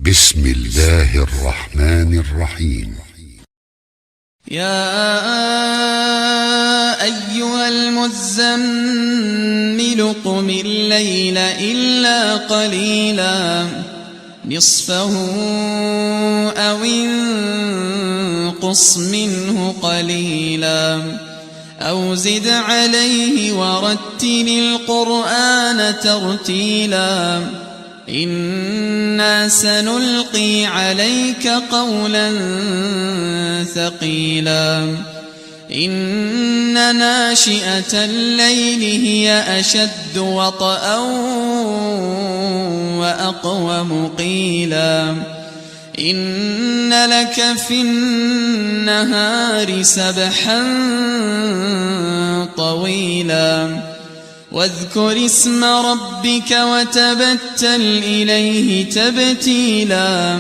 بسم الله الرحمن الرحيم. يا أيها المزمل قم الليل إلا قليلا نصفه أو انقص منه قليلا أو زد عليه ورتل القرآن ترتيلا إنا سنلقي عليك قولا ثقيلا إن ناشئة الليل هي أشد وطئا وأقوم قيلا إن لك في النهار سبحا طويلا واذكر اسم ربك وتبتل إليه تبتيلا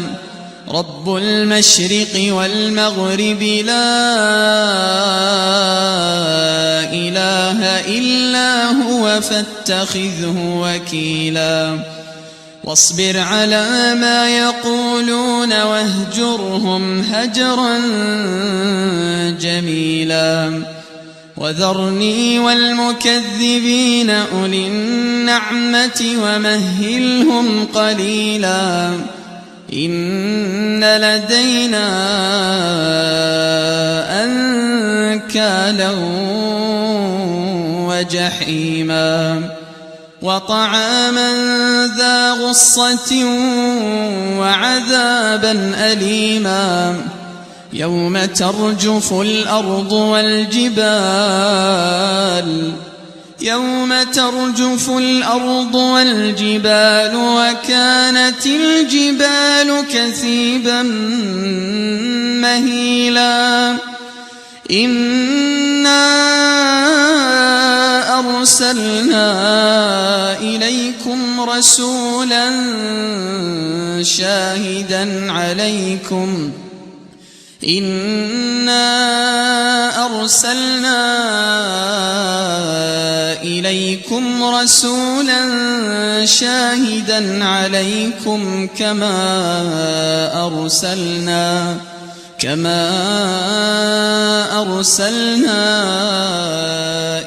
رب المشرق والمغرب لا إله إلا هو فاتخذه وكيلا واصبر على ما يقولون واهجرهم هجرا جميلا وذرني والمكذبين أولي النعمة ومهلهم قليلا إن لدينا أنكالا وجحيما وطعاما ذا غصة وعذابا أليما يوم ترجف الأرض والجبال وكانت الجبال كثيبا مهيلا إنا أرسلنا إليكم رسولا شاهدا عليكم كما أرسلنا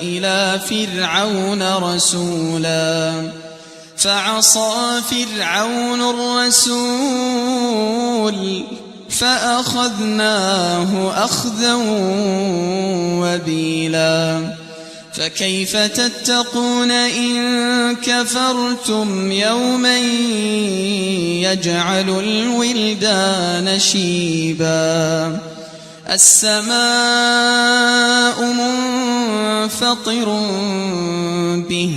إلى فرعون رسولا فعصى فرعون الرسول فأخذناه أخذا وبيلا فكيف تتقون إن كفرتم يوما يجعل الولدان شيبا السماء منفطر به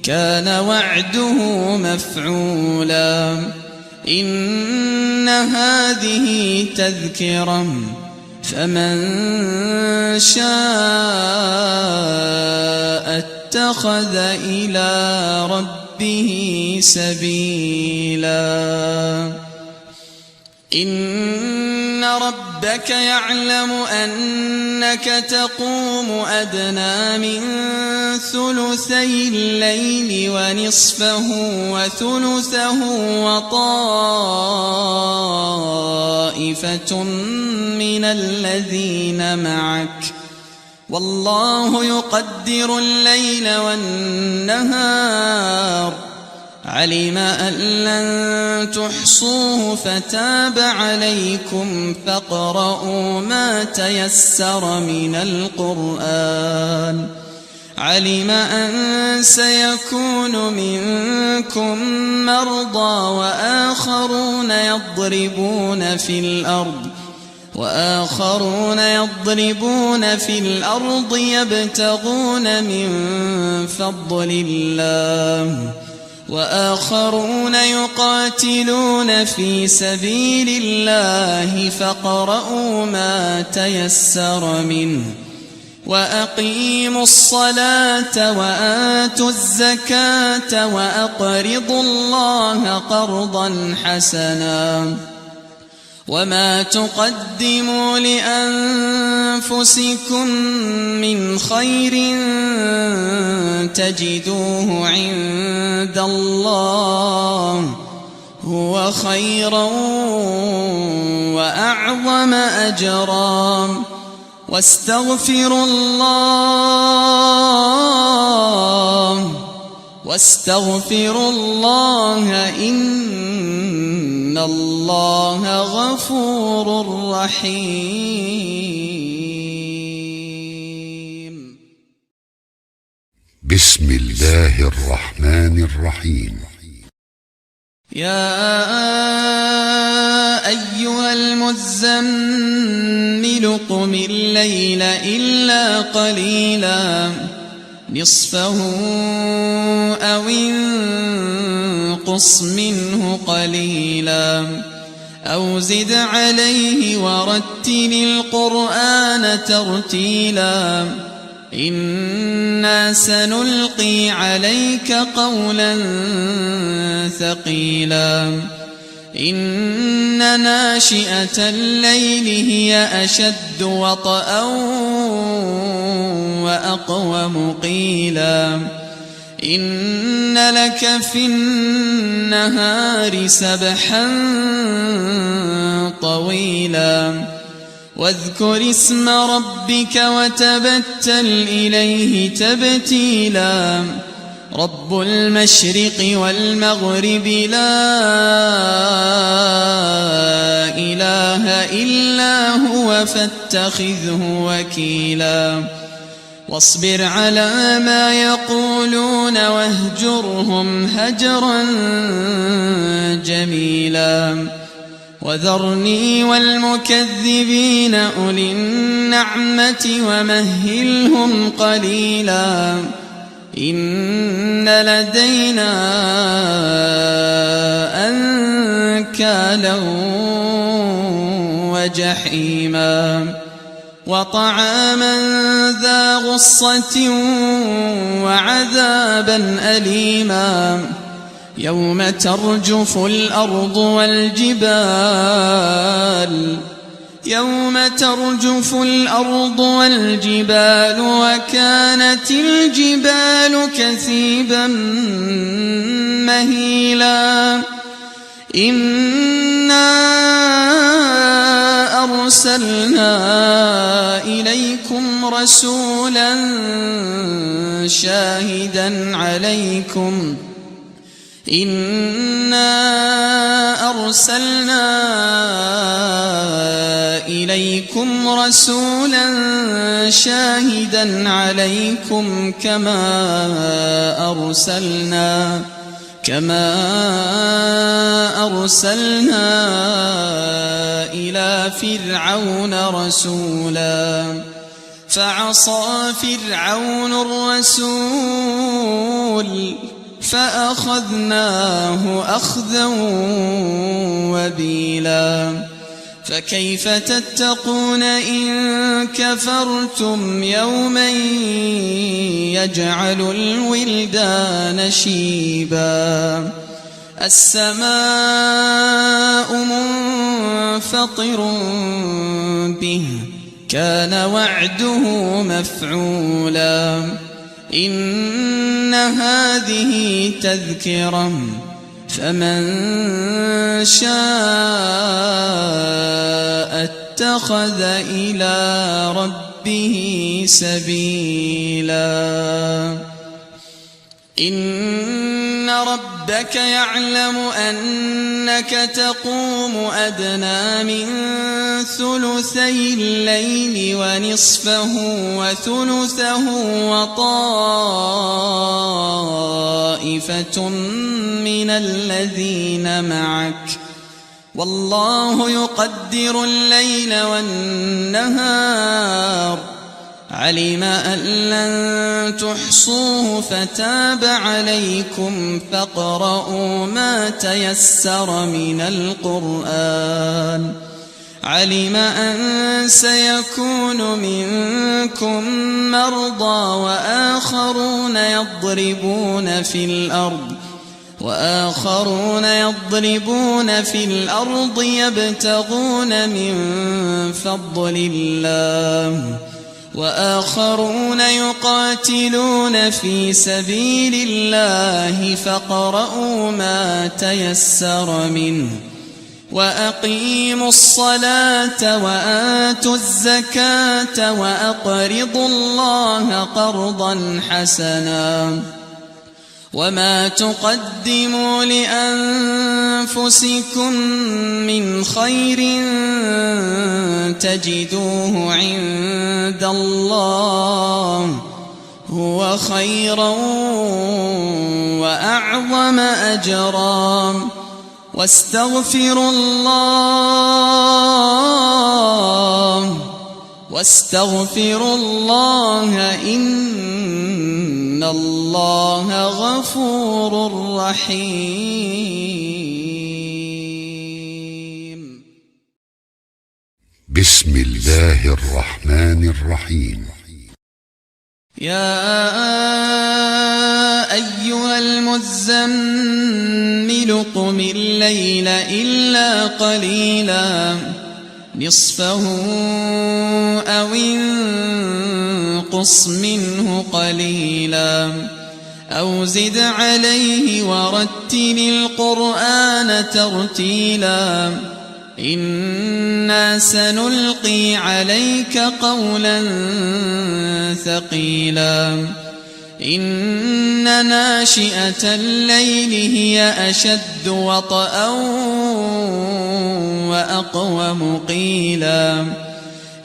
كان وعده مفعولا إن هذه تذكرة فمن شاء اتخذ إلى ربه سبيلا إن ربك يعلم أنك تقوم أدنى من ثلثي الليل ونصفه وثلثه وطائفة من الذين معك والله يقدر الليل والنهار علم أن لن تحصوه فتاب عليكم فاقرؤوا ما تيسر من القرآن علم أن سيكون منكم مرضى وآخرون يضربون في الأرض يبتغون من فضل الله وآخرون يقاتلون في سبيل الله فاقرؤوا ما تيسر منه وأقيموا الصلاة وآتوا الزكاة وأقرضوا الله قرضا حسنا وما تقدموا لأنفسكم من خير تجدوه عند الله هو خيرا وأعظم أجرا واستغفروا الله إن الله غفور رحيم. بسم الله الرحمن الرحيم. يا أيها المزمل قم الليل إلا قليلا نصفه أو انقص منه قليلا أو زد عليه ورتل القرآن ترتيلا إنا سنلقي عليك قولا ثقيلا إن ناشئة الليل هي أشد وطئا وأقوم قيلا إن لك في النهار سبحا طويلا واذكر اسم ربك وتبتل إليه تبتيلا رب المشرق والمغرب لا إله إلا هو فاتخذه وكيلا واصبر على ما يقولون واهجرهم هجرا جميلا وذرني والمكذبين أولي النعمة ومهلهم قليلا إن لدينا أنكالا وجحيما وطعاما ذا غصة وعذابا أليما يوم ترجف الأرض والجبال وكانت الجبال كثيبا مهيلا إنا أرسلنا إليكم رسولا شاهدا عليكم كما أرسلنا إلى فرعون رسولا فعصى فرعون الرسول فأخذناه أخذا وبيلا فكيف تتقون إن كفرتم يوما يجعل الولدان شيبا السماء منفطر به كان وعده مفعولا إن هذه تذكرة فمن شاء اتخذ إلى ربه سبيلا إن ربك يعلم أنك تقوم أدنى من ثلثي الليل ونصفه وثلثه وطائفة من الذين معك والله يقدر الليل والنهار علم أن لن تحصوه فتاب عليكم فاقرؤوا ما تيسر من القرآن علم أن سيكون منكم مرضى وآخرون يضربون في الأرض يبتغون من فضل الله وآخرون يقاتلون في سبيل الله فاقرؤوا ما تيسر منه وأقيموا الصلاة وآتوا الزكاة وأقرضوا الله قرضا حسنا وما تقدموا لأنفسكم من خير تجدوه عند الله هو خيرا وأعظم أجرا واستغفروا الله إن الله غفور رحيم. بسم الله الرحمن الرحيم. يا أيها المزمل قم الليل إلا قليلا نصفه أو انقص منه قليلا أو زد عليه ورتل القرآن ترتيلا إنا سنلقي عليك قولا ثقيلا إن ناشئة الليل هي أشد وطئا وأقوم قيلا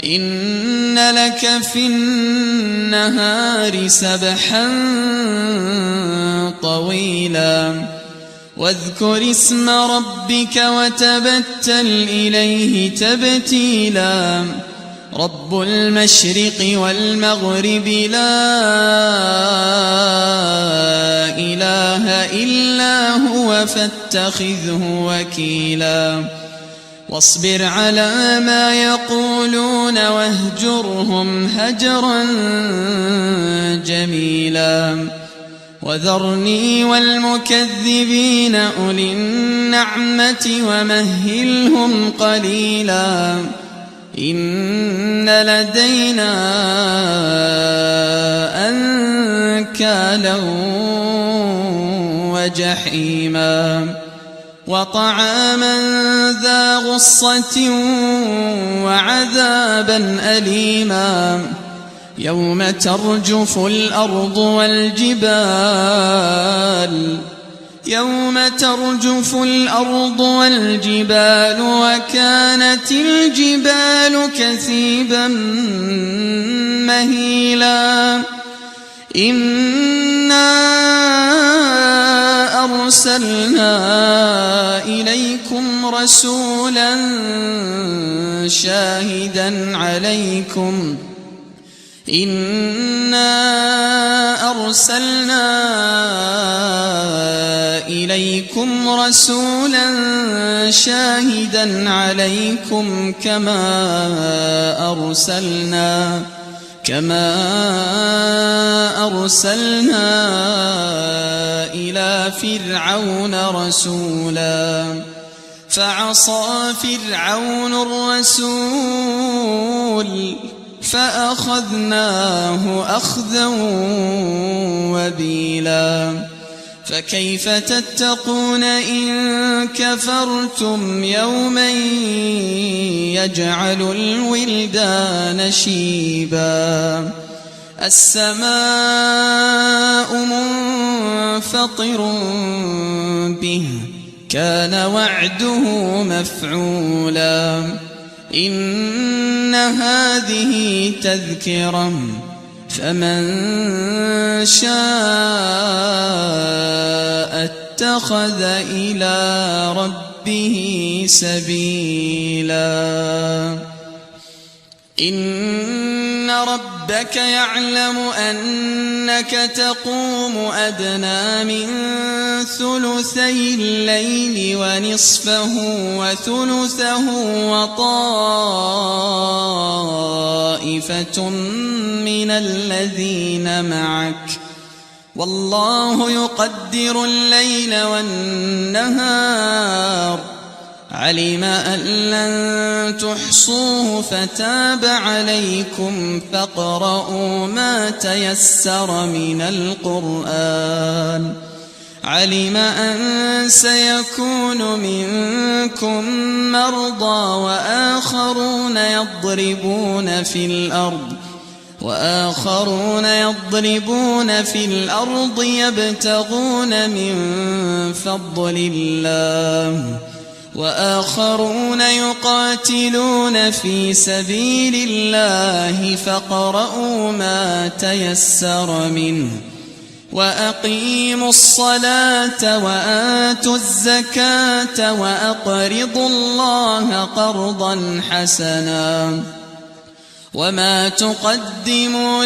إن لك في النهار سبحا طويلا واذكر اسم ربك وتبتل إليه تبتيلا رب المشرق والمغرب لا إله إلا هو فاتخذه وكيلا واصبر على ما يقولون واهجرهم هجرا جميلا وذرني والمكذبين أولي النعمة ومهلهم قليلا إن لدينا أنكالا وجحيما وطعاما ذا غصة وعذابا أليما يوم ترجف الأرض والجبال وكانت الجبال كثيبا مهيلا إنا أرسلنا إليكم رسولا شاهدا عليكم كما أرسلنا إلى فرعون رسولا فعصى فرعون الرسول فأخذناه أخذا وبيلا فكيف تتقون إن كفرتم يوما يجعل الولدان شيبا السماء منفطر به كان وعده مفعولا إن هذه تذكرة فمن شاء اتخذ إلى ربه سبيلا إن ربك يعلم أنك تقوم أدنى من ثلثي الليل ونصفه وثلثه وطائفة من الذين معك والله يقدر الليل والنهار علم أن لن تحصوه فتاب عليكم فاقرؤوا ما تيسر من القرآن. علم أن سيكون منكم مرضى وآخرون يضربون في الأرض يبتغون من فضل الله وآخرون يقاتلون في سبيل الله فاقرؤوا ما تيسر منه وأقيموا الصلاة وآتوا الزكاة وأقرضوا الله قرضا حسنا وما تقدموا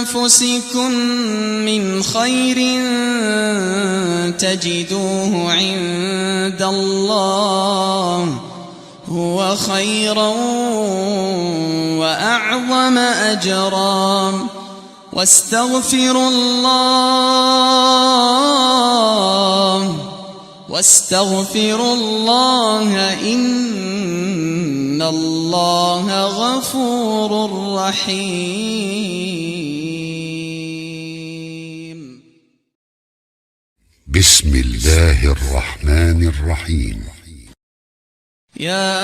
لأنفسكم من خير تجدوه عند الله هو خيرا وأعظم أجرا واستغفروا الله إن الله غفور رحيم. بسم الله الرحمن الرحيم. يا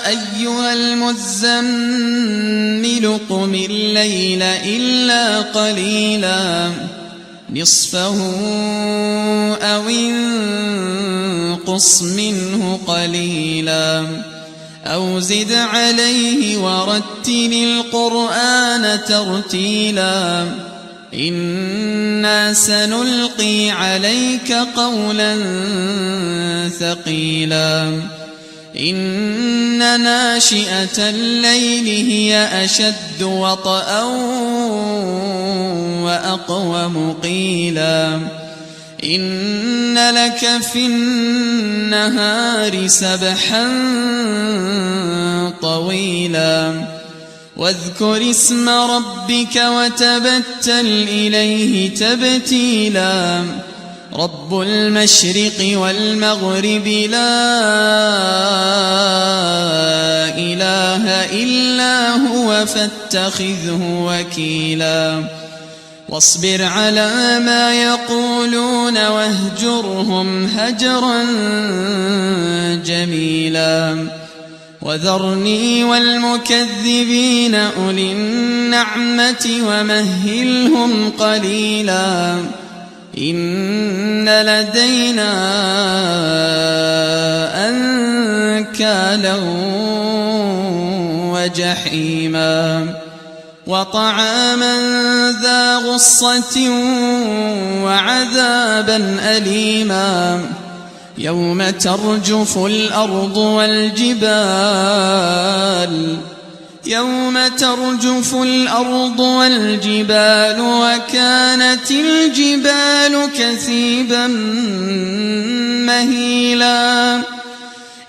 أيها المزمل قم الليل إلا قليلا نصفه أو انقص منه قليلا أو زد عليه ورتل القرآن ترتيلا إنا سنلقي عليك قولا ثقيلا إن ناشئة الليل هي أشد وطئا وأقوم قيلا إن لك في النهار سبحا طويلا واذكر اسم ربك وتبتل إليه تبتيلا رب المشرق والمغرب لا إله إلا هو فاتخذه وكيلا واصبر على ما يقولون واهجرهم هجرا جميلا وذرني والمكذبين أولي النعمة ومهلهم قليلا إن لدينا أنكالا وجحيما وطعاما ذا غصة وعذابا أليما يوم ترجف الأرض والجبال وكانت الجبال كثيبا مهيلا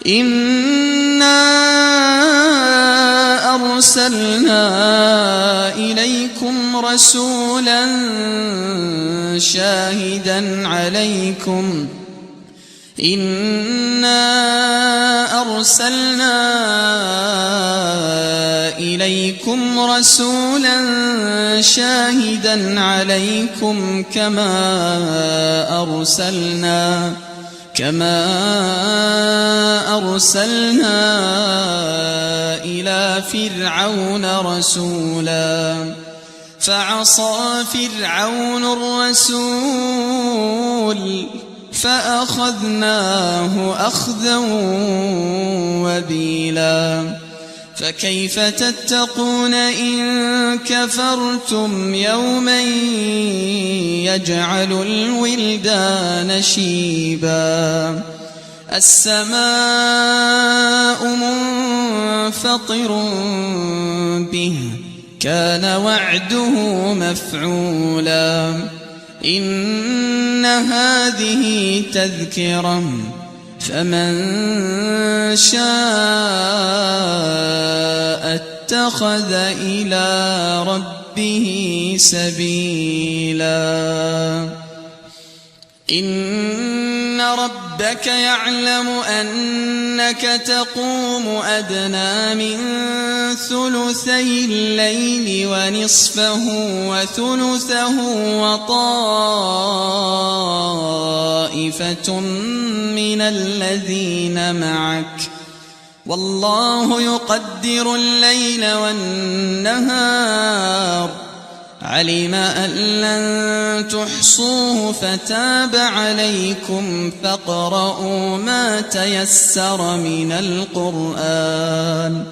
إنا أرسلنا إليكم رسولا شاهدا عليكم كما أرسلنا إلى فرعون رسولا فعصى فرعون الرسول فأخذناه أخذا وبيلا فكيف تتقون إن كفرتم يوما يجعل الولدان شيبا السماء منفطر به كان وعده مفعولا إن هذه تذكرة فمن شاء اتخذ إلى ربه سبيلا إن رب ربك يعلم أنك تقوم أدنى من ثلثي الليل ونصفه وثلثه وطائفة من الذين معك والله يقدر الليل والنهار علم أن لن تحصوه فتاب عليكم فاقرؤوا ما تيسر من القرآن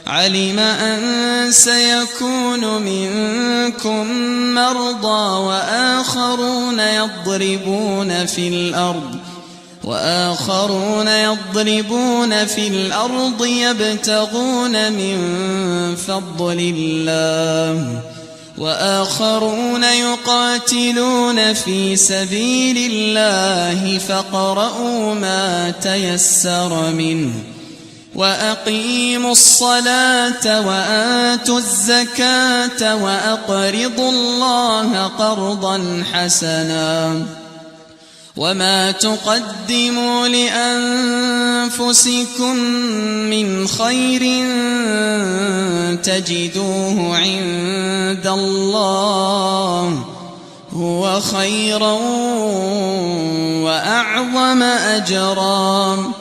علم أن سيكون منكم مرضى وآخرون يضربون في الأرض يبتغون من فضل الله وآخرون يقاتلون في سبيل الله فاقرؤوا ما تيسر منه وأقيموا الصلاة وآتوا الزكاة وأقرضوا الله قرضا حسنا وما تقدموا لأنفسكم من خير تجدوه عند الله هو خيرا وأعظم أجرا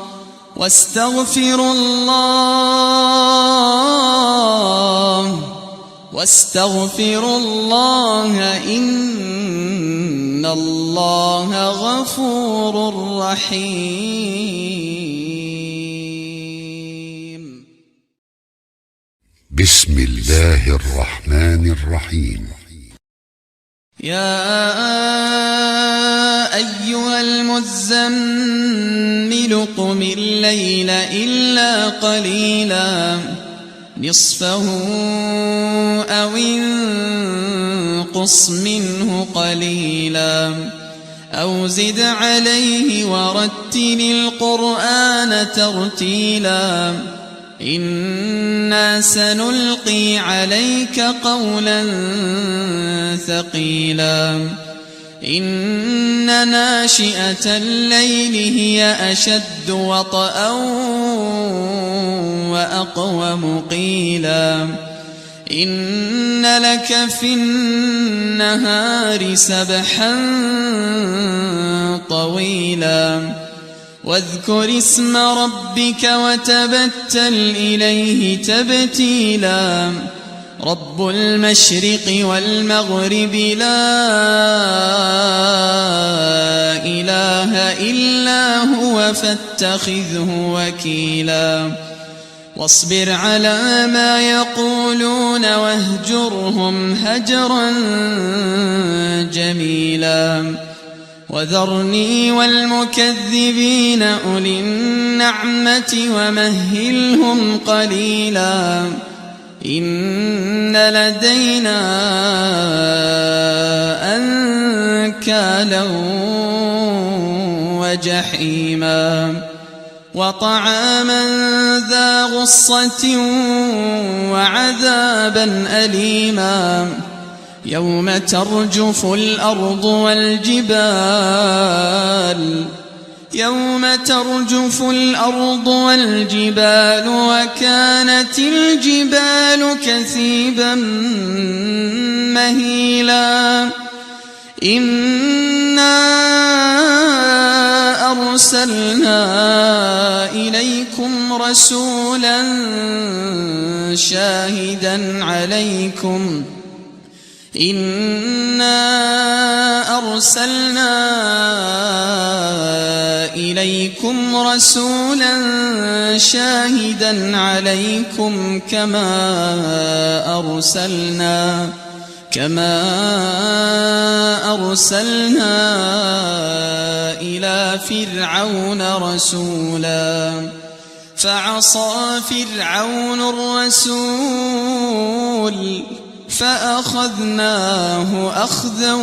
واستغفروا الله إن الله غفور رحيم. بسم الله الرحمن الرحيم. يا أيها المزمل قم الليل إلا قليلا نصفه أو انقص منه قليلا أو زد عليه ورتل القرآن ترتيلا إنا سنلقي عليك قولا ثقيلا إن ناشئة الليل هي أشد وطئا وأقوم قيلا إن لك في النهار سبحا طويلا واذكر اسم ربك وتبتل إليه تبتيلا رب المشرق والمغرب لا إله إلا هو فاتخذه وكيلا واصبر على ما يقولون واهجرهم هجرا جميلا وذرني والمكذبين أولي النعمة ومهلهم قليلا إن لدينا أنكالا وجحيما وطعاما ذا غصة وعذابا أليما يوم ترجف الأرض والجبال وكانت الجبال كثيبا مهيلا إنا أرسلنا إليكم رسولا شاهدا عليكم كما أرسلنا إلى فرعون رسولا فعصى فرعون الرسول فأخذناه أخذا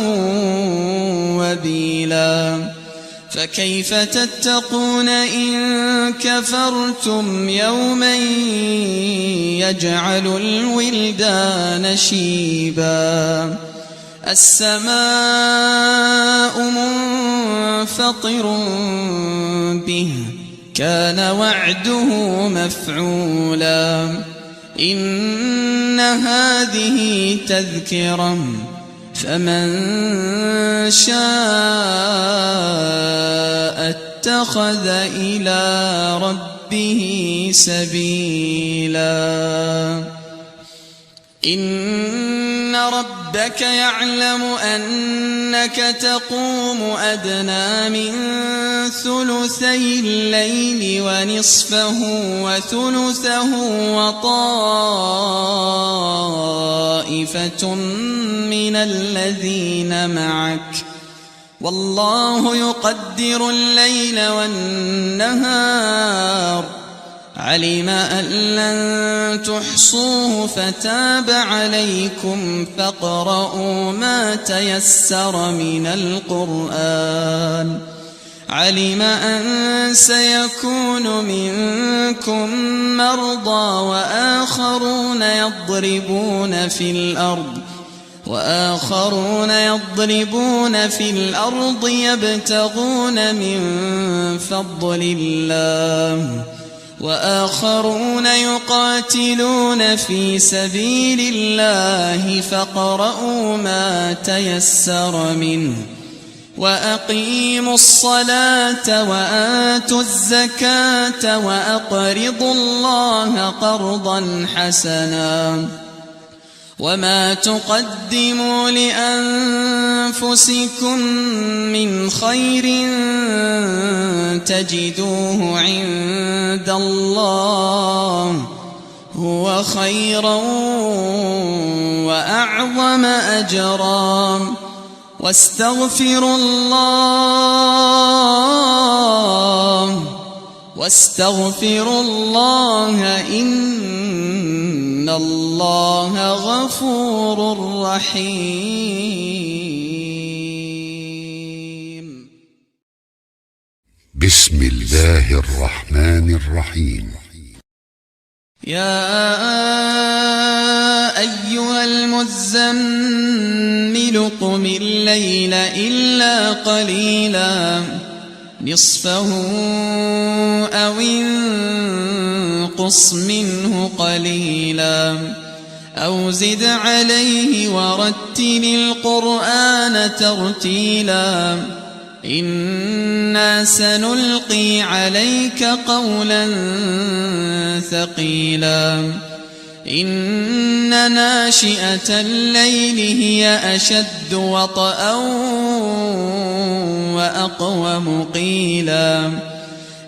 وبيلا فكيف تتقون إن كفرتم يوما يجعل الولدان شيبا السماء منفطر به كان وعده مفعولا إن هذه تذكرة فمن شاء اتخذ إلى ربه سبيلا إن ربك يعلم أنك تقوم أدنى من ثلثي الليل ونصفه وثلثه وطائفة من الذين معك والله يقدر الليل والنهار علم أن لن تحصوه فتاب عليكم فاقرؤوا ما تيسر من القرآن علم أن سيكون منكم مرضى وآخرون يضربون في الأرض يبتغون من فضل الله وآخرون يقاتلون في سبيل الله فاقرؤوا ما تيسر منه وأقيموا الصلاة وآتوا الزكاة وأقرضوا الله قرضا حسنا وما تقدموا لأنفسكم من خير تجدوه عند الله هو خيرا وأعظم أجرا واستغفروا الله إن الله غفور رحيم بسم الله الرحمن الرحيم يا أيها المزمل قم الليل إلا قليلا نصفه أو انقص منه قليلا أو زد عليه ورتل القرآن ترتيلا إنا سنلقي عليك قولا ثقيلا إن ناشئة الليل هي أشد وطئا وأقوم قيلا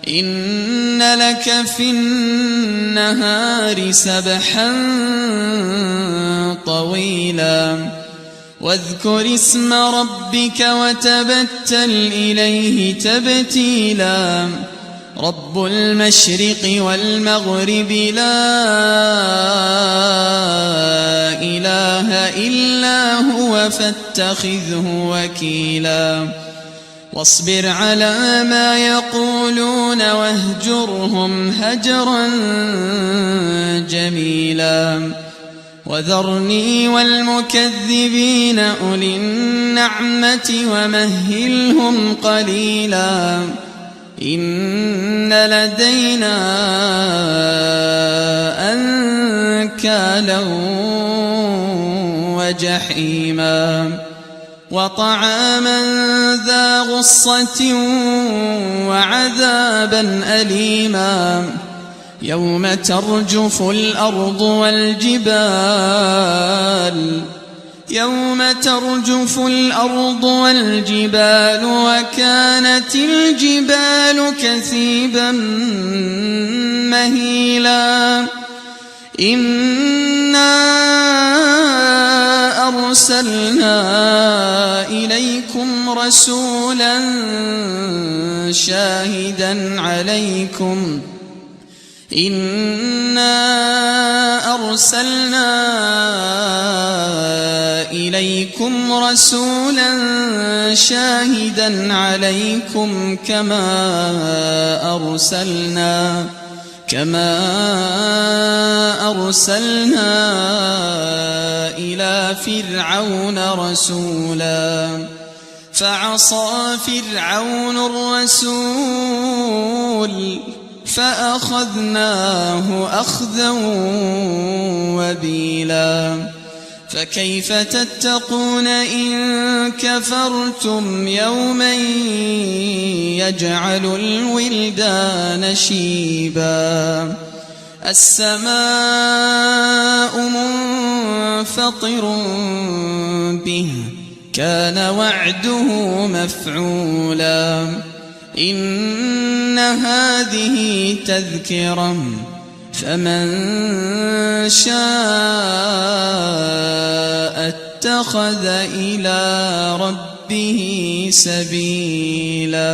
إن لك في النهار سبحا طويلا واذكر اسم ربك وتبتل إليه تبتيلا رب المشرق والمغرب لا إله إلا هو فاتخذه وكيلا واصبر على ما يقولون واهجرهم هجرا جميلا وذرني والمكذبين أولي النعمة ومهلهم قليلا إن لدينا أنكالا وجحيما وطعاما ذا غصة وعذابا أليما يوم ترجف الأرض والجبال وكانت الجبال كثيبا مهيلا إنا أرسلنا إليكم رسولا شاهدا عليكم كما أرسلنا إلى فرعون رسولا فعصى فرعون الرسول فأخذناه أخذا وبيلا فكيف تتقون إن كفرتم يوما يجعل الولدان شيبا السماء منفطر به كان وعده مفعولا إن هذه تذكرة فمن شاء اتخذ إلى ربه سبيلا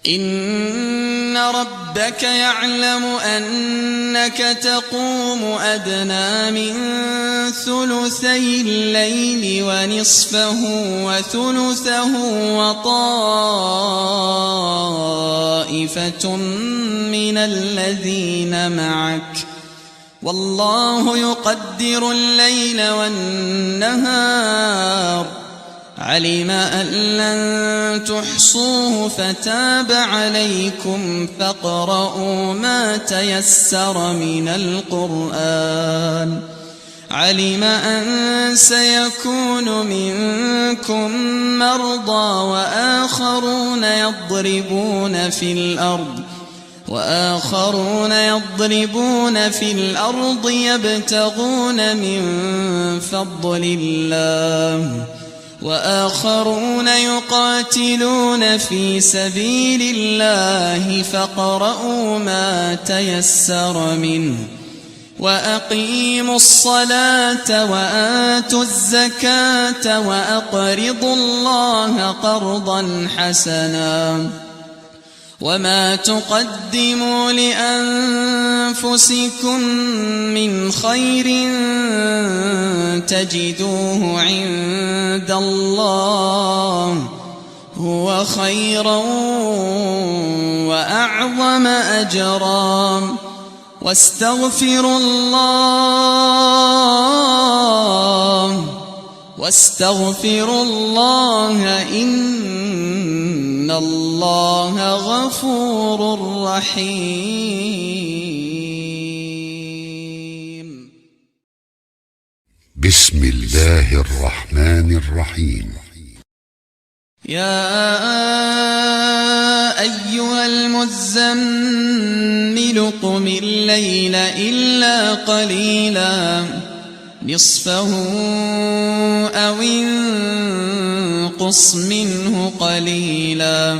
إن ربك يعلم أنك تقوم أدنى من ثلثي الليل ونصفه وثلثه وطائفة من الذين معك والله يقدر الليل والنهار علم أن لن تحصوه فتاب عليكم فاقرؤوا ما تيسر من القرآن علم أن سيكون منكم مرضى وآخرون يضربون في الأرض يبتغون من فضل الله وآخرون يقاتلون في سبيل الله فاقرؤوا ما تيسر منه وأقيموا الصلاة وآتوا الزكاة وأقرضوا الله قرضا حسنا وما تقدموا لأنفسكم من خير تجدوه عند الله هو خيرا وأعظم أجرا واستغفروا الله إن الله غفور رحيم بسم الله الرحمن الرحيم يا أيها المزمل قم الليل إلا قليلا نصفه أو انقص منه قليلا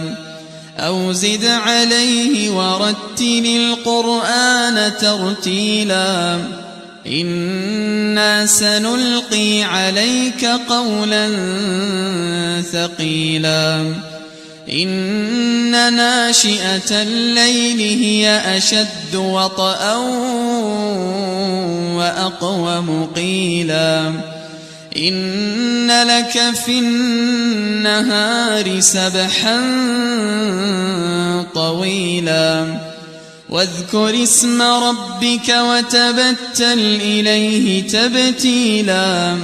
أو زد عليه ورتل القرآن ترتيلا إنا سنلقي عليك قولا ثقيلا إن ناشئة الليل هي أشد وطئا وأقوم قيلا إن لك في النهار سبحا طويلا واذكر اسم ربك وتبتل إليه تبتيلا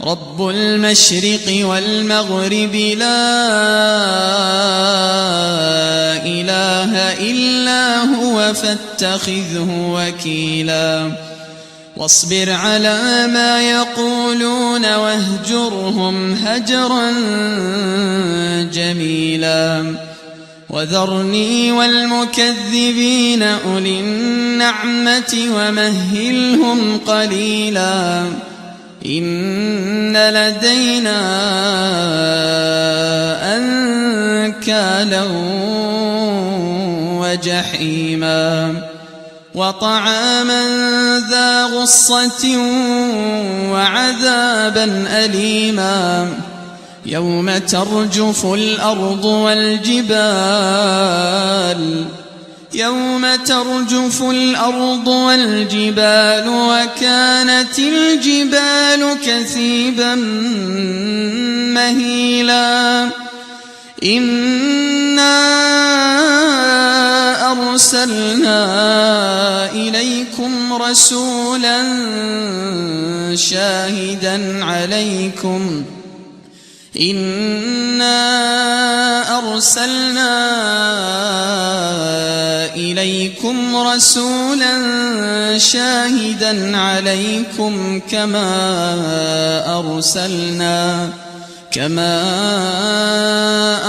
رب المشرق والمغرب لا إله إلا هو فاتخذه وكيلا واصبر على ما يقولون واهجرهم هجرا جميلا وذرني والمكذبين أولي النعمة ومهلهم قليلا إن لدينا أنكالا وجحيما وطعاما ذا غصة وعذابا أليما يوم ترجف الأرض والجبال وكانت الجبال كثيبا مهيلا إنا أرسلنا إليكم رسولا شاهدا عليكم كما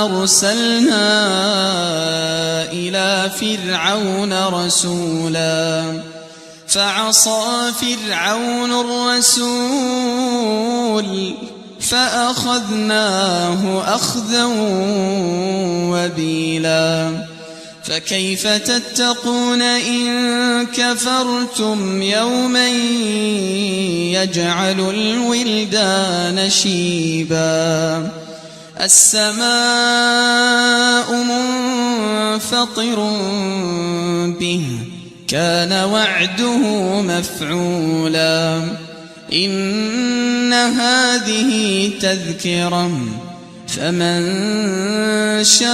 أرسلنا إلى فرعون رسولا فعصى فرعون الرسول فأخذناه أخذا وبيلا فكيف تتقون إن كفرتم يوما يجعل الولدان شيبا السماء منفطر به كان وعده مفعولا إن هذه تذكرة فمن شاء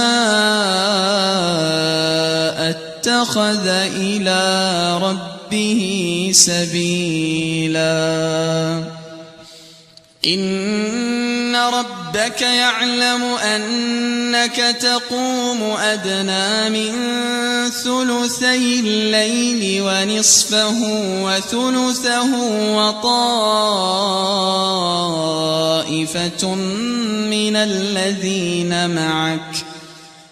اتخذ إلى ربه سبيلا إن ربك يعلم أنك تقوم أدنى من ثلثي الليل ونصفه وثلثه وطائفة من الذين معك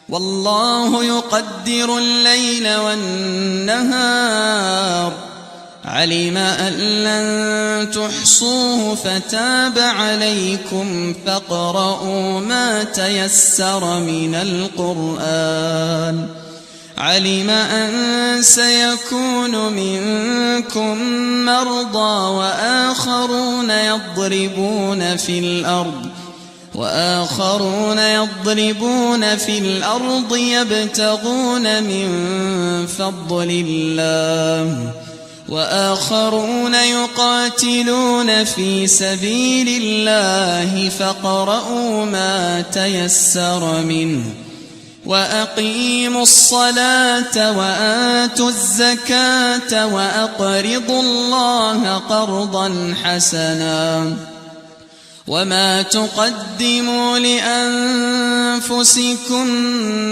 والله يقدر الليل والنهار علم أن لن تحصوه فتاب عليكم فاقرؤوا ما تيسر من القرآن علم أن سيكون منكم مرضى وآخرون يضربون في الأرض يبتغون من فضل الله وآخرون يقاتلون في سبيل الله فاقرؤوا ما تيسر منه وأقيموا الصلاة وآتوا الزكاة وأقرضوا الله قرضا حسنا وما تقدموا لأنفسكم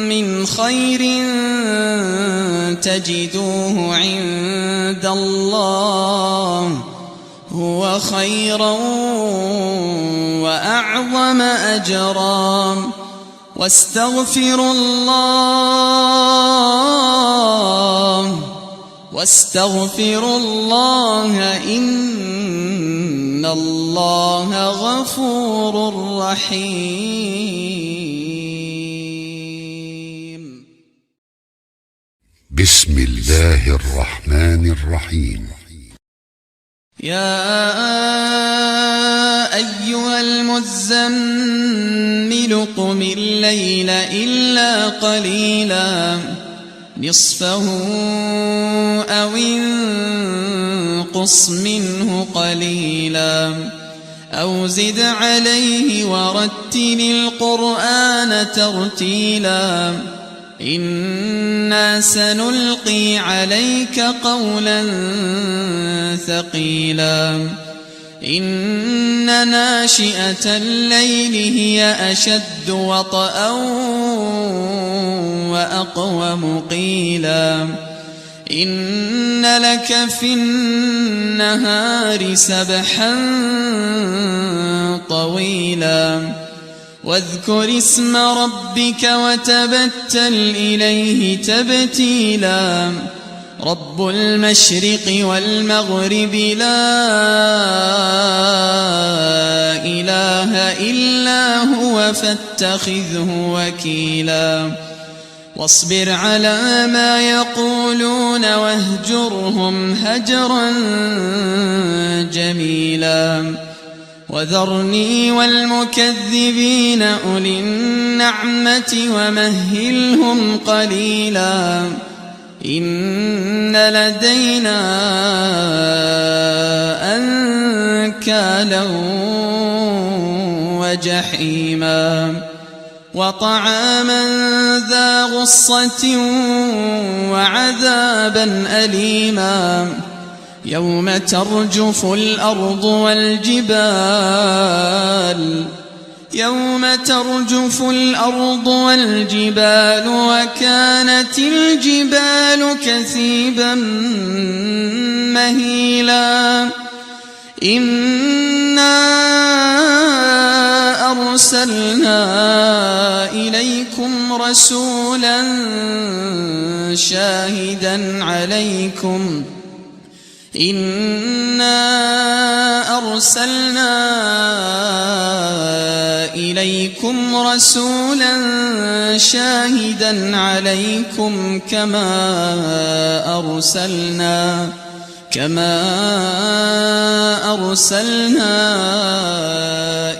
من خير تجدوه عند الله هو خيرا وأعظم أجرا واستغفروا الله إن الله غفور رحيم بسم الله الرحمن الرحيم يا أيها المزمل قم الليل إلا قليلا نصفه أو انقص منه قليلا أو زد عليه ورتل القرآن ترتيلا إنا سنلقي عليك قولا ثقيلا إن ناشئة الليل هي أشد وطئا وأقوم قيلا إن لك في النهار سبحا طويلا واذكر اسم ربك وتبتل إليه تبتيلا رب المشرق والمغرب لا إله إلا هو فاتخذه وكيلا واصبر على ما يقولون واهجرهم هجرا جميلا وذرني والمكذبين أولي النعمة ومهلهم قليلا إن لدينا أنكالا وجحيما وطعاما ذا غصة وعذابا أليما يوم ترجف الأرض والجبال وكانت الجبال كثيبا مهيلا إنا أرسلنا إليكم رسولا شاهدا عليكم كما أرسلنا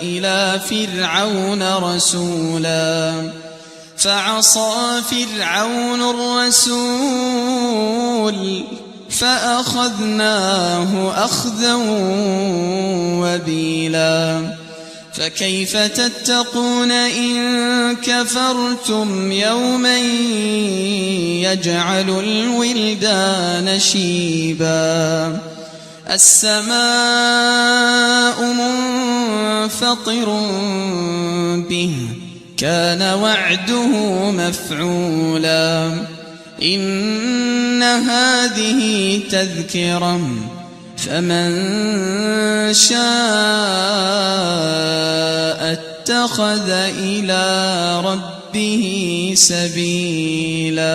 إلى فرعون رسولا فعصى فرعون الرسول فأخذناه أخذا وبيلا فكيف تتقون إن كفرتم يوما يجعل الولدان شيبا السماء منفطر به كان وعده مفعولا إن هذه تذكرة فمن شاء اتخذ إلى ربه سبيلا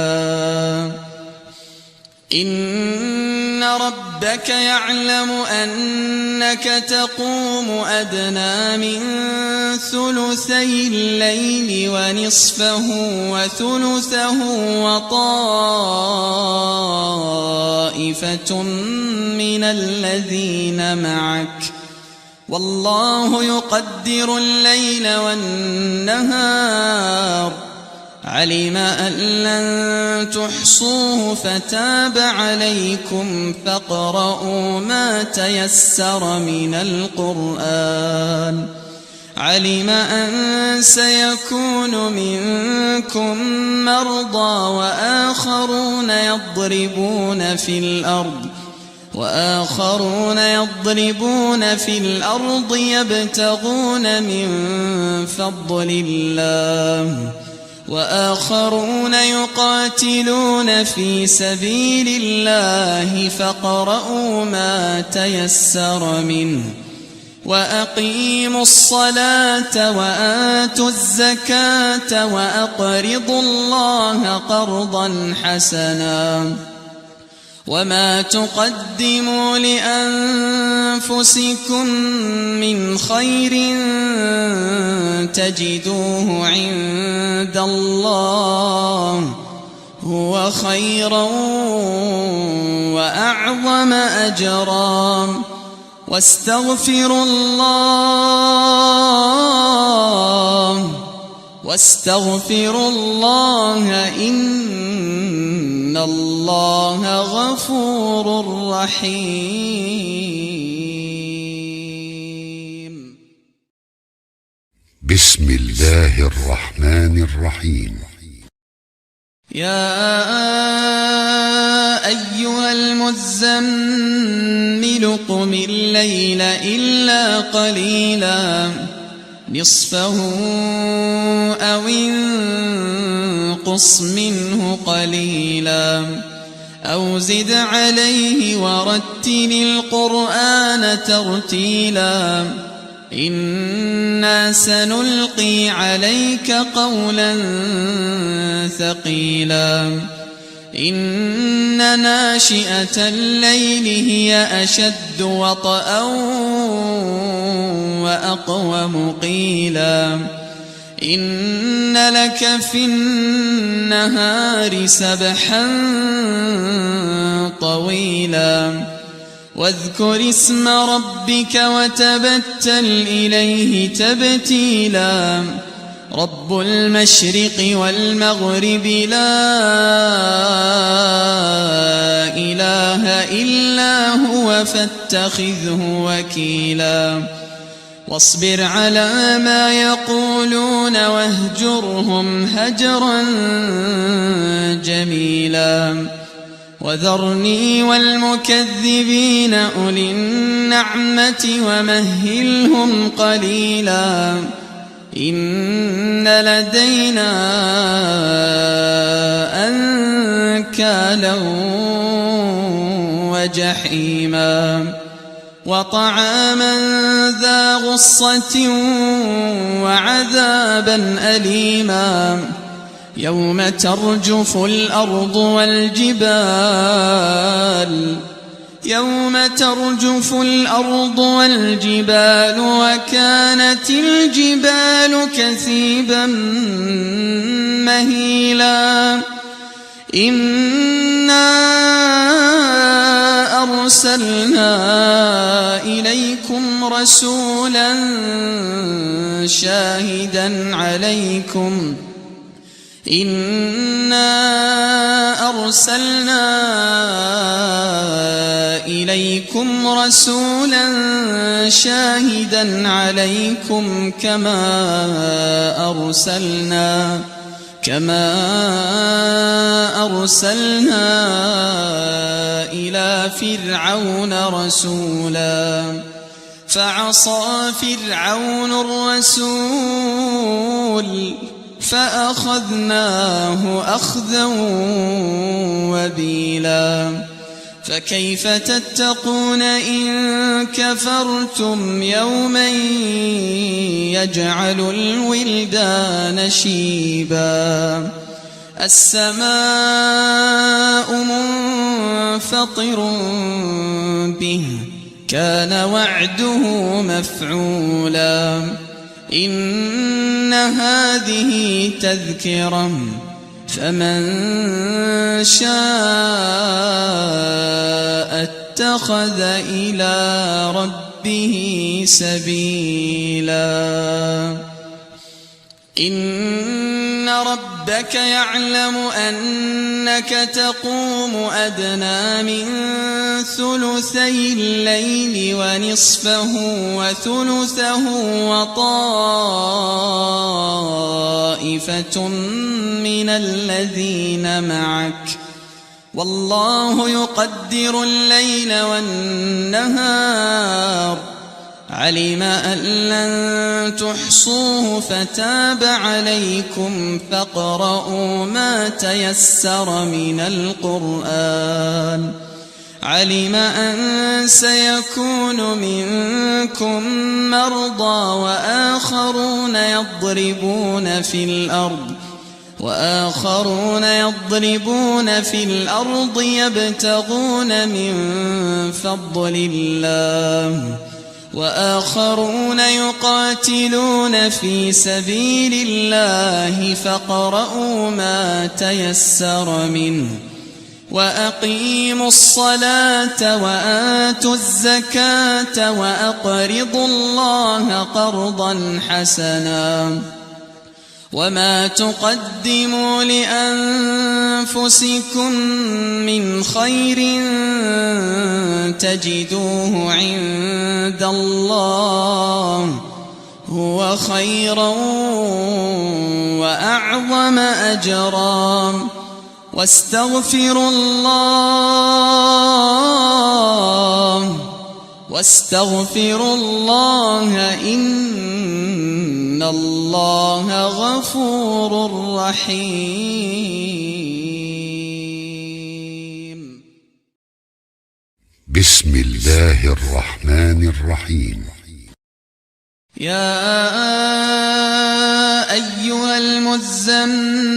إن ربك يعلم أنك تقوم أدنى من ثلثي الليل ونصفه وثلثه وطائفة من الذين معك والله يقدر الليل والنهار علم أن لن تحصوه فتاب عليكم فاقرؤوا ما تيسر من القرآن علم أن سيكون منكم مرضى وآخرون يضربون في الأرض يبتغون من فضل الله وآخرون يقاتلون في سبيل الله فاقرؤوا ما تيسر منه وأقيموا الصلاة وآتوا الزكاة وأقرضوا الله قرضا حسنا وما تقدموا لأنفسكم من خير تجدوه عند الله هو خيرا وأعظم أجرا واستغفروا الله إن الله غفور رحيم بسم الله الرحمن الرحيم يا أيها المزمل قم الليل إلا قليلا نصفه أو انقص منه قليلا أو زد عليه ورتل القرآن ترتيلا إنا سنلقي عليك قولا ثقيلا إن ناشئة الليل هي أشد وطئا وأقوم قيلا إن لك في النهار سبحا طويلا واذكر اسم ربك وتبتل إليه تبتيلا رب المشرق والمغرب لا إله إلا هو فاتخذه وكيلا واصبر على ما يقولون واهجرهم هجرا جميلا وذرني والمكذبين أولي النعمة ومهلهم قليلا إن لدينا أنكالا وجحيما وطعاما ذا غصة وعذابا أليما يوم ترجف الأرض والجبال وكانت الجبال كثيبا مهيلا إنا أرسلنا إليكم رسولا شاهدا عليكم كما أرسلنا إلى فرعون رسولا فعصى فرعون الرسول فأخذناه أخذا وبيلا فكيف تتقون إن كفرتم يوما يجعل الولدان شيبا السماء منفطر به كان وعده مفعولا إن هذه تذكرة فمن شاء اتخذ إلى ربه سبيلا إن ربك يعلم أنك تقوم أدنى من ثلثي الليل ونصفه وثلثه وطائفة من الذين معك والله يقدر الليل والنهار علم أن لن تحصوه فتاب عليكم فاقرؤوا ما تيسر من القرآن علم أن سيكون منكم مرضى وآخرون يضربون في الأرض يبتغون من فضل الله وآخرون يقاتلون في سبيل الله فاقرؤوا ما تيسر منه وأقيموا الصلاة وآتوا الزكاة وأقرضوا الله قرضا حسنا وما تقدموا لأنفسكم من خير تجدوه عند الله هو خيرا وأعظم أجرا واستغفروا الله إن الله غفور رحيم بسم الله الرحمن الرحيم يا أيها المزمل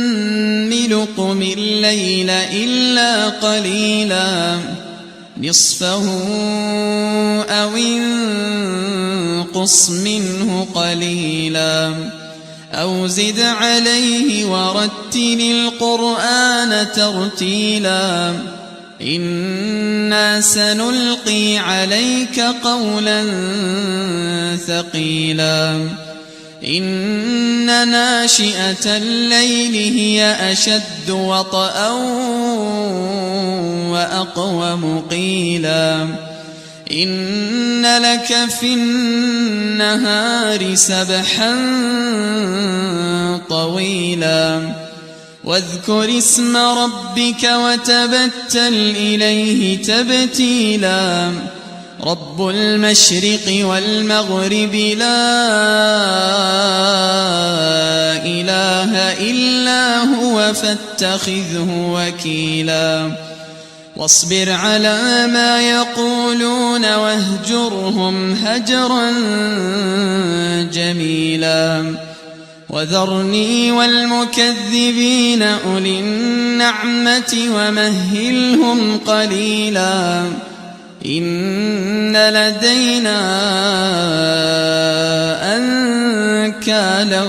قم الليل إلا قليلا نصفه أو انقص منه قليلا أو زد عليه ورتل القرآن ترتيلا إنا سنلقي عليك قولا ثقيلا إن ناشئة الليل هي أشد وطئا وأقوم قيلا إن لك في النهار سبحا طويلا واذكر اسم ربك وتبتل إليه تبتيلا رب المشرق والمغرب لا إله إلا هو فاتخذه وكيلا واصبر على ما يقولون واهجرهم هجرا جميلا وذرني والمكذبين أولي النعمة ومهلهم قليلا إن لدينا أنكالا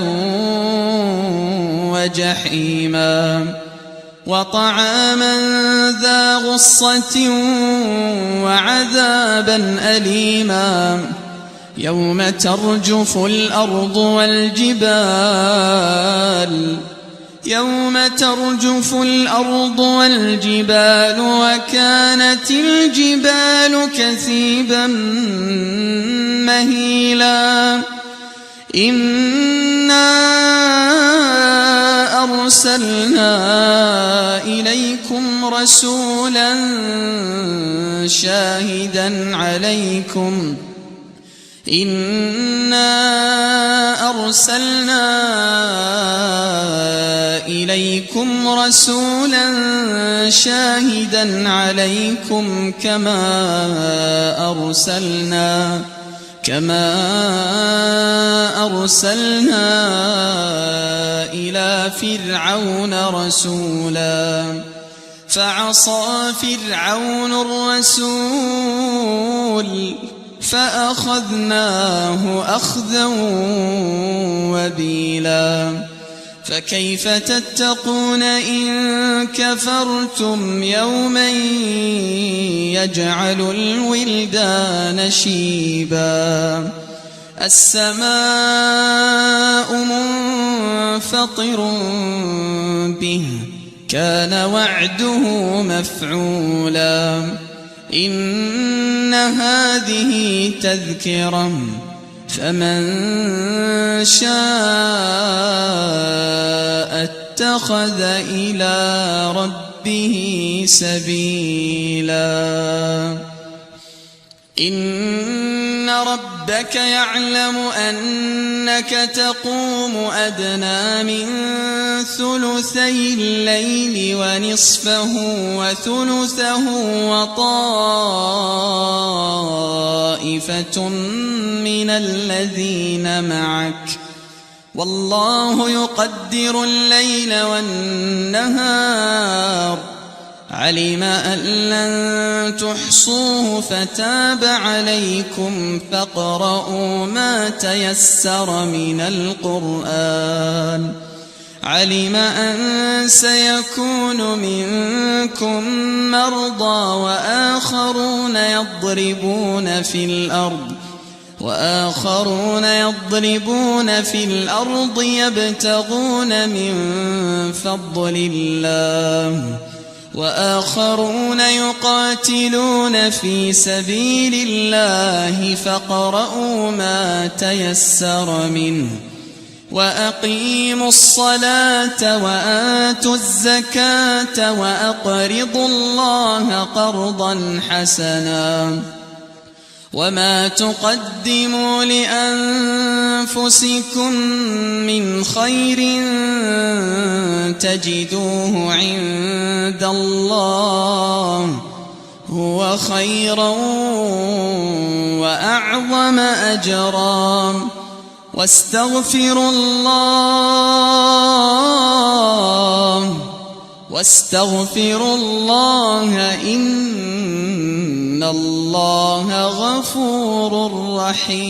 وجحيما وطعاما ذا غصة وعذابا أليما يوم ترجف الأرض والجبال وكانت الجبال كثيبا مهيلا إنا أرسلنا إليكم رسولا شاهدا عليكم كما أرسلنا إلى فرعون رسولا فعصى فرعون الرسول فأخذناه أخذا وبيلا فكيف تتقون إن كفرتم يوما يجعل الولدان شيبا السماء منفطر به كان وعده مفعولا إن هذه تذكرة فمن شاء اتخذ إلى ربه سبيلا إن ربك يعلم أنك تقوم أدنى من ثلثي الليل ونصفه وثلثه وطائفة من الذين معك والله يقدر الليل والنهار علم أن لن تحصوه فتاب عليكم فاقرؤوا ما تيسر من القرآن علم أن سيكون منكم مرضى وآخرون يضربون في الأرض يبتغون من فضل الله وآخرون يقاتلون في سبيل الله فاقرؤوا ما تيسر منه وأقيموا الصلاة وآتوا الزكاة وأقرضوا الله قرضا حسنا وما تقدموا لأنفسكم من خير تجدوه عند الله هو خيرا وأعظم أجرا واستغفروا الله إن الله غفور رحيم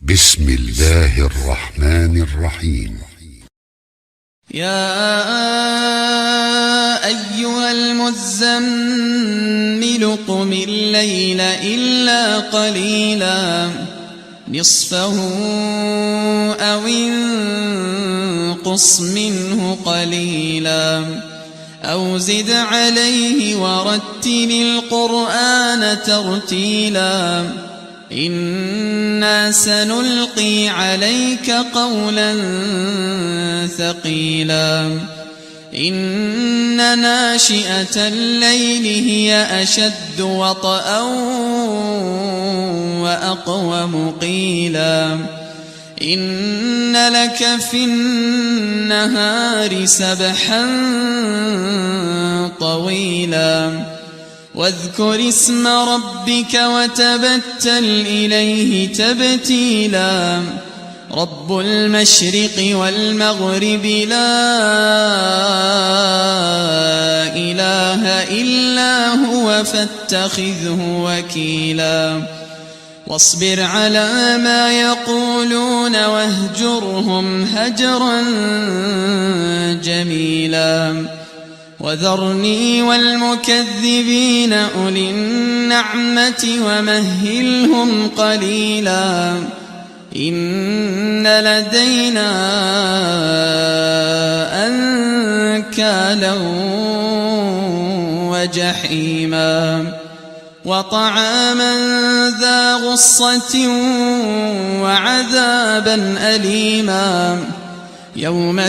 بسم الله الرحمن الرحيم يا أيها المزمل قم الليل إلا قليلا نصفه أو انقص منه قليلا أو زد عليه ورتل القرآن ترتيلا إنا سنلقي عليك قولا ثقيلا إن ناشئة الليل هي أشد وطئا وأقوم قيلا إن لك في النهار سبحا طويلا واذكر اسم ربك وتبتل إليه تبتيلا رب المشرق والمغرب لا إله إلا هو فاتخذه وكيلا واصبر على ما يقولون واهجرهم هجرا جميلا وذرني والمكذبين أولي النعمة ومهلهم قليلا إن لدينا أنكالا وجحيما وطعاما ذا غصة وعذابا أليما يوم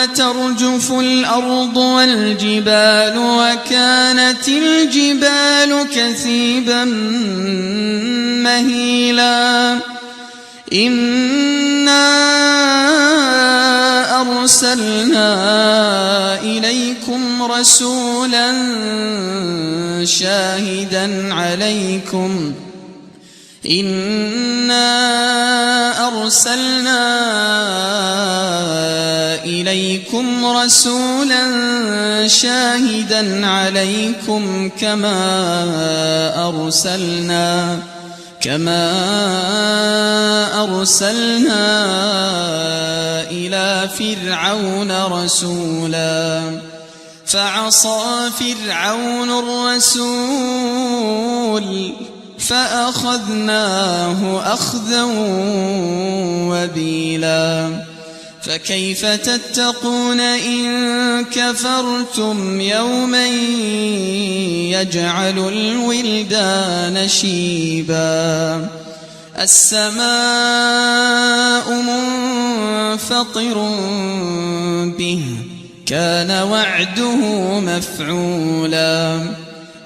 ترجف الأرض والجبال وكانت الجبال كثيبا مهيلا إنا أرسلنا إليكم رسولا شاهدا عليكم كما أرسلنا إلى فرعون رسولا فعصى فرعون الرسول فأخذناه أخذا وبيلا فكيف تتقون إن كفرتم يوما يجعل الولدان شيبا السماء منفطر به كان وعده مفعولا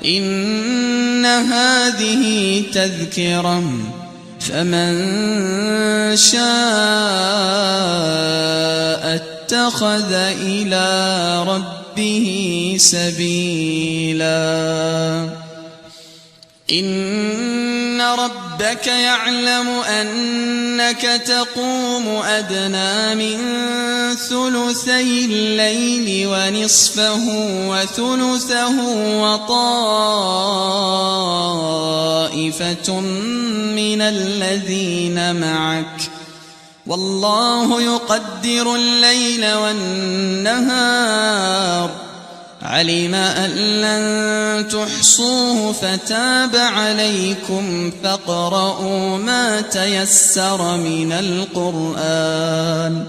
إن هذه تذكرة فمن شاء اتخذ إلى ربه سبيلا إن ربك يعلم أنك تقوم أدنى من ثلثي الليل ونصفه وثلثه وطائفة من الذين معك والله يقدر الليل والنهار علم أن لن تحصوه فتاب عليكم فاقرؤوا ما تيسر من القرآن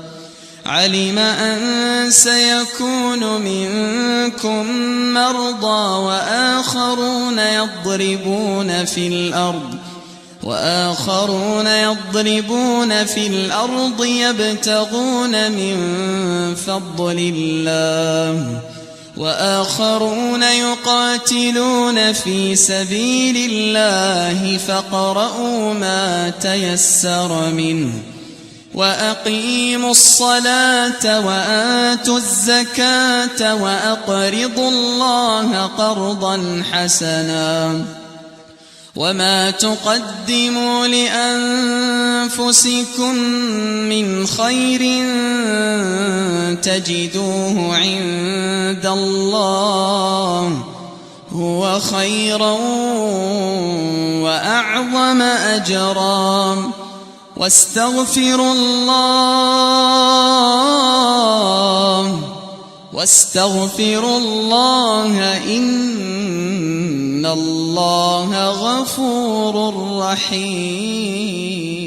علم أن سيكون منكم مرضى وآخرون يضربون في الأرض يبتغون من فضل الله وآخرون يقاتلون في سبيل الله فاقرؤوا ما تيسر منه وأقيموا الصلاة وآتوا الزكاة وأقرضوا الله قرضا حسنا وما تقدموا لأنفسكم من خير تجدوه عند الله هو خيرا وأعظم أجرا واستغفروا الله إن الله غفور رحيم